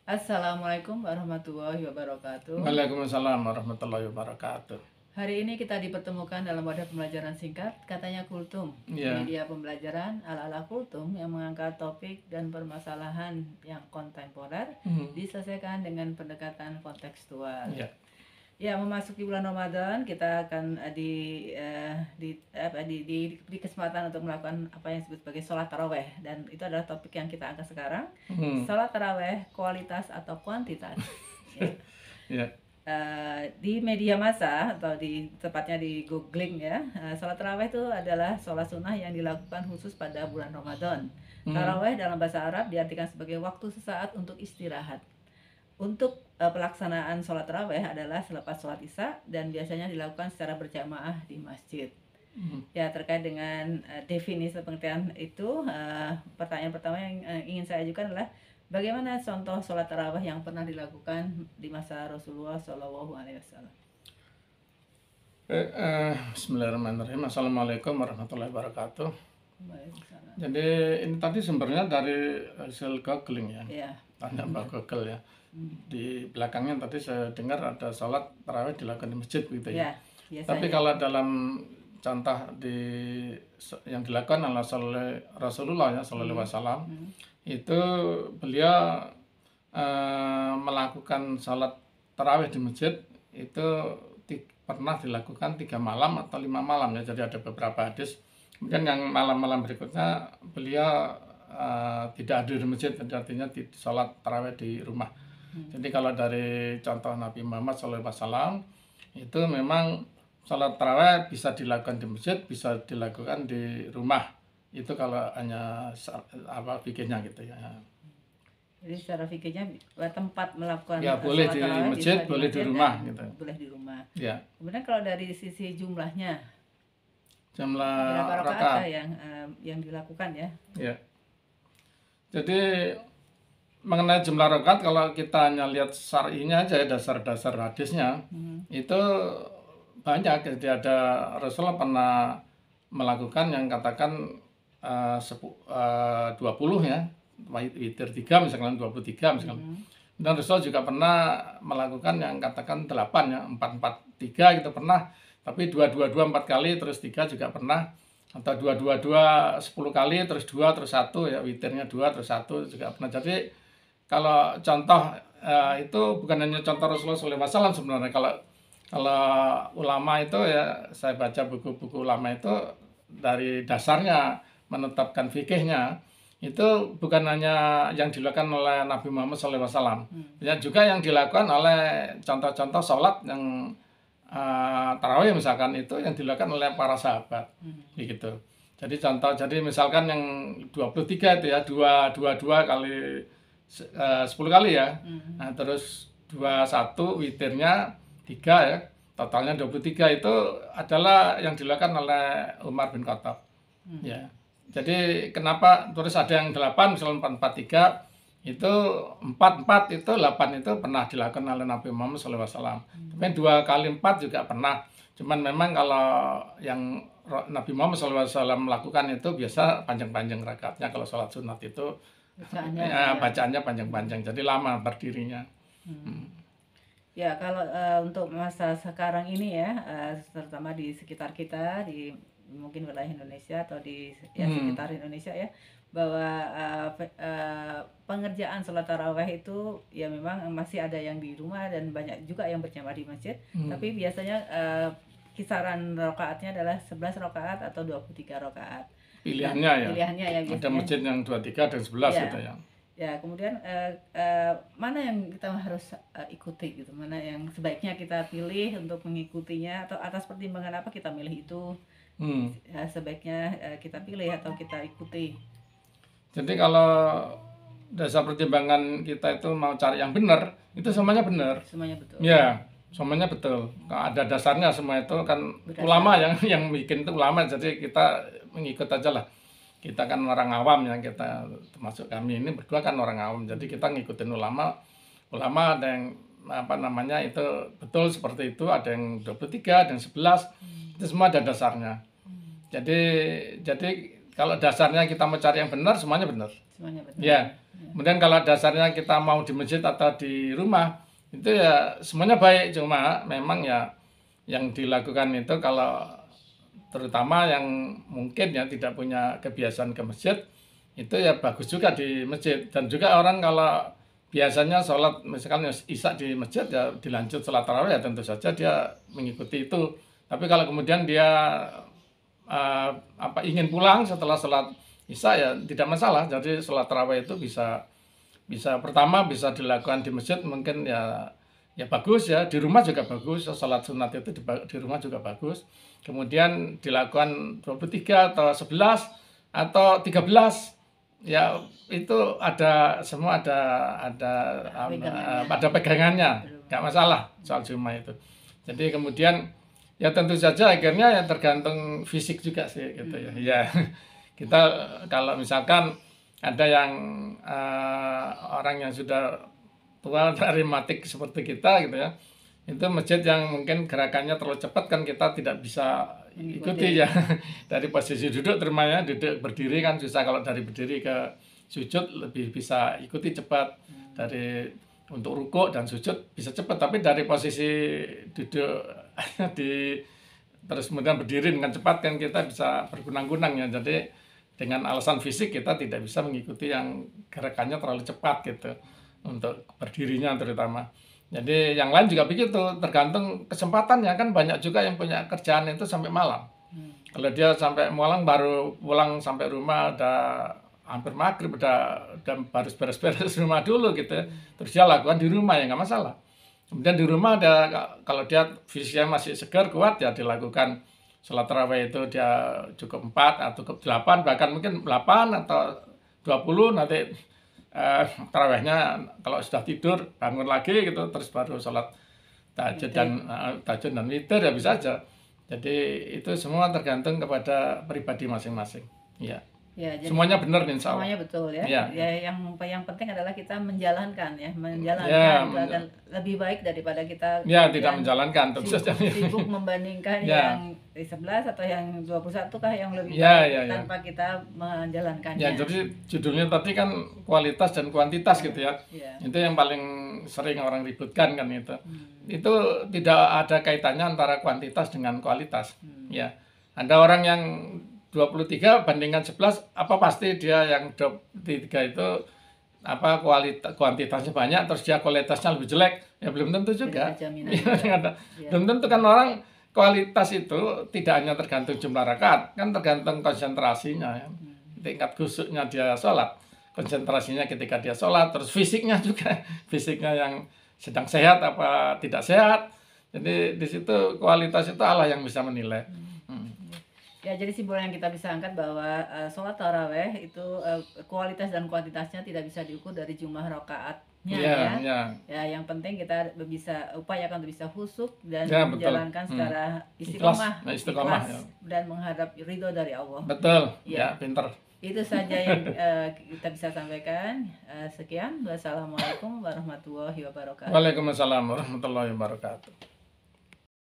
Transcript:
Assalamualaikum warahmatullahi wabarakatuh. Waalaikumsalam warahmatullahi wabarakatuh. Hari ini kita dipertemukan dalam wadah pembelajaran singkat, katanya Kultum. Iya. Media pembelajaran ala-ala Kultum yang mengangkat topik dan permasalahan yang kontemporer diselesaikan dengan pendekatan kontekstual. Iya. Ya, memasuki bulan Ramadan, kita akan di kesempatan untuk melakukan apa yang disebut sebagai sholat taraweh, dan itu adalah topik yang kita angkat sekarang. Sholat taraweh, kualitas atau kuantitas. Iya. Di media massa atau tepatnya di googling ya, sholat taraweh itu adalah sholat sunnah yang dilakukan khusus pada bulan Ramadan. Taraweh dalam bahasa Arab diartikan sebagai waktu sesaat untuk istirahat. Untuk pelaksanaan sholat taraweh adalah selepas sholat isya dan biasanya dilakukan secara berjamaah di masjid. Ya, terkait dengan definisi pengertian itu, pertanyaan pertama yang ingin saya ajukan adalah bagaimana contoh sholat taraweh yang pernah dilakukan di masa Rasulullah SAW? Bismillahirrahmanirrahim. Assalamualaikum warahmatullahi wabarakatuh. Waalaikumsalam. Jadi ini tadi sumbernya dari hasil googling ya. Ya. Tanya Mbak Google ya. Di belakangnya tadi saya dengar ada sholat tarawih dilakukan di masjid begitu ya. Ya, Tapi kalau dalam contoh yang dilakukan oleh Rasulullah ya Sallallahu Alaihi Wasallam, itu beliau melakukan sholat tarawih di masjid itu pernah dilakukan 3 malam atau 5 malam ya. Jadi ada beberapa hadis. Kemudian yang malam-malam berikutnya beliau tidak hadir di masjid, artinya sholat tarawih di rumah. Jadi kalau dari contoh Nabi Muhammad SAW itu memang sholat tarawih bisa dilakukan di masjid, bisa dilakukan di rumah. Itu kalau hanya fikihnya gitu ya. Jadi secara fikihnya tempat melakukan ya boleh di masjid, boleh di rumah gitu. Boleh di rumah. Ya. Kemudian kalau dari sisi jumlah berapa rakaat rakaat yang dilakukan ya? Ya. Jadi mengenai jumlah rakaat, kalau kita hanya lihat syar'inya aja, dasar-dasar hadisnya, itu banyak. Jadi ada Rasulullah pernah melakukan yang katakan 20 ya, witir 3 misalkan, 23 misalkan. Dan Rasulullah juga pernah melakukan yang katakan 8 ya, 4-4-3 gitu pernah. Tapi 2-2-2 4 kali terus 3 juga pernah, atau 2-2-2 10 kali terus 2 terus 1 ya, witirnya 2 terus 1 juga pernah. Jadi kalau contoh itu bukan hanya contoh Rasulullah SAW sebenarnya. Kalau ulama itu ya, saya baca buku-buku ulama itu dari dasarnya menetapkan fikihnya itu bukan hanya yang dilakukan oleh Nabi Muhammad SAW, ya juga yang dilakukan oleh contoh-contoh sholat yang tarawih misalkan, itu yang dilakukan oleh para sahabat begitu. Jadi misalkan yang 23 itu ya 2 kali 10 kali ya. Nah, terus 21 witirnya 3 ya. Totalnya 23 itu adalah yang dilakukan oleh Umar bin Khattab. Ya. Jadi kenapa terus ada yang 8 misalnya 4-4-3 itu 4 itu 8 itu pernah dilakukan oleh Nabi Muhammad SAW. Tapi 2 kali 4 juga pernah. Cuman memang kalau yang Nabi Muhammad SAW melakukan itu biasa panjang-panjang rakaatnya. Kalau sholat sunat itu bacaannya panjang-panjang, jadi lama berdirinya. Ya, kalau untuk masa sekarang ini ya, terutama di sekitar kita, di mungkin wilayah Indonesia atau di sekitar Indonesia ya, bahwa pengerjaan sholat taraweh itu ya memang masih ada yang di rumah dan banyak juga yang berjamaah di masjid. Tapi biasanya kisaran rakaatnya adalah 11 rakaat atau 23 rakaat. Pilihannya ya biasanya. Ada masjid yang 23 dan 11 ya. gitu ya. Ya, kemudian mana yang kita harus ikuti gitu, mana yang sebaiknya kita pilih untuk mengikutinya, atau atas pertimbangan apa kita milih itu, sebaiknya kita pilih atau kita ikuti. Jadi kalau dasar pertimbangan kita itu mau cari yang benar, itu semuanya benar. Semuanya betul. Ya, semuanya betul. Ada dasarnya semua itu kan. Ulama yang bikin itu ulama, jadi kita mengikut aja lah. Kita kan orang awam ya, kita termasuk kami ini berdua kan orang awam, jadi kita ngikutin ulama ada yang itu betul seperti itu, ada yang 23 dan 11, itu semua ada dasarnya. Jadi kalau dasarnya kita mencari yang benar, semuanya benar. Semuanya betul. Ya. Kemudian kalau dasarnya kita mau di masjid atau di rumah, itu ya semuanya baik, cuma memang ya yang dilakukan itu kalau terutama yang mungkin ya tidak punya kebiasaan ke masjid, itu ya bagus juga di masjid. Dan juga orang kalau biasanya sholat misalkan isya di masjid ya dilanjut sholat tarawih ya tentu saja dia mengikuti itu. Tapi kalau kemudian dia ingin pulang setelah sholat isya ya tidak masalah. Jadi sholat tarawih itu bisa pertama bisa dilakukan di masjid mungkin ya bagus ya, di rumah juga bagus, sholat sunat itu di rumah juga bagus. Kemudian dilakukan 23 atau 11 atau 13 ya itu semua ada pegangannya, nggak masalah soal Jumat itu. Jadi kemudian ya tentu saja akhirnya ya tergantung fisik juga sih gitu ya. Ya kita kalau misalkan ada yang orang yang sudah tua rematik seperti kita gitu ya, itu masjid yang mungkin gerakannya terlalu cepat kan kita tidak bisa ikuti ya. Dari posisi duduk terimanya duduk berdiri kan susah, kalau dari berdiri ke sujud lebih bisa ikuti cepat, dari untuk rukuk dan sujud bisa cepat, tapi dari posisi duduk terus kemudian berdiri dengan cepat kan kita bisa bergunang-gunang ya. Jadi dengan alasan fisik kita tidak bisa mengikuti yang gerakannya terlalu cepat gitu untuk berdirinya terutama. Jadi yang lain juga begitu, tergantung kesempatannya kan. Banyak juga yang punya kerjaan itu sampai malam. Kalau dia sampai malam baru pulang sampai rumah udah hampir maghrib, udah harus beres-beres rumah dulu gitu ya. Terus dia lakukan di rumah ya nggak masalah. Kemudian di rumah kalau dia fisiknya masih segar kuat ya dilakukan sholat tarawih itu dia cukup 4 atau cukup 8, bahkan mungkin 8 atau 20 nanti tarawihnya kalau sudah tidur bangun lagi gitu terus baru sholat tahajud dan witir ya bisa aja. Jadi itu semua tergantung kepada pribadi masing-masing. Ya. Ya, jadi semuanya benar insya Allah. Semuanya betul ya. Ya. Ya, yang penting adalah kita menjalankan ya, menjalankan Ya, itu akan lebih baik daripada kita ya tidak menjalankan tentu saja. sibuk membandingkan Ya. yang 11 atau yang 21 kah yang lebih Ya, baik ya. tanpa kita menjalankannya. Ya, jadi judulnya tadi kan kualitas dan kuantitas gitu ya. Ya. Itu yang paling sering orang ributkan kan itu. Itu tidak ada kaitannya antara kuantitas dengan kualitas. Ya. Ada orang yang 23 bandingkan 11, apa pasti dia yang 23 itu kuantitasnya banyak terus dia kualitasnya lebih jelek? Ya belum tentu juga. Belum tentu kan. Orang kualitas itu tidak hanya tergantung jumlah rakaat, kan tergantung konsentrasinya ya. Tingkat khusyuknya dia sholat, konsentrasinya ketika dia sholat, terus fisiknya juga, fisiknya yang sedang sehat apa tidak sehat. Jadi di situ kualitas itu Allah yang bisa menilai. Ya, jadi simpulan yang kita bisa angkat bahwa sholat taraweh itu kualitas dan kuantitasnya tidak bisa diukur dari jumlah rakaatnya ya. Ya, yang penting kita bisa upayakan untuk bisa khusyuk dan menjalankan secara istiqomah ya. Dan menghadap ridho dari Allah. Betul. Ya, pinter. Itu saja yang kita bisa sampaikan. Sekian. Wassalamualaikum warahmatullahi wabarakatuh. Waalaikumsalam warahmatullahi wabarakatuh.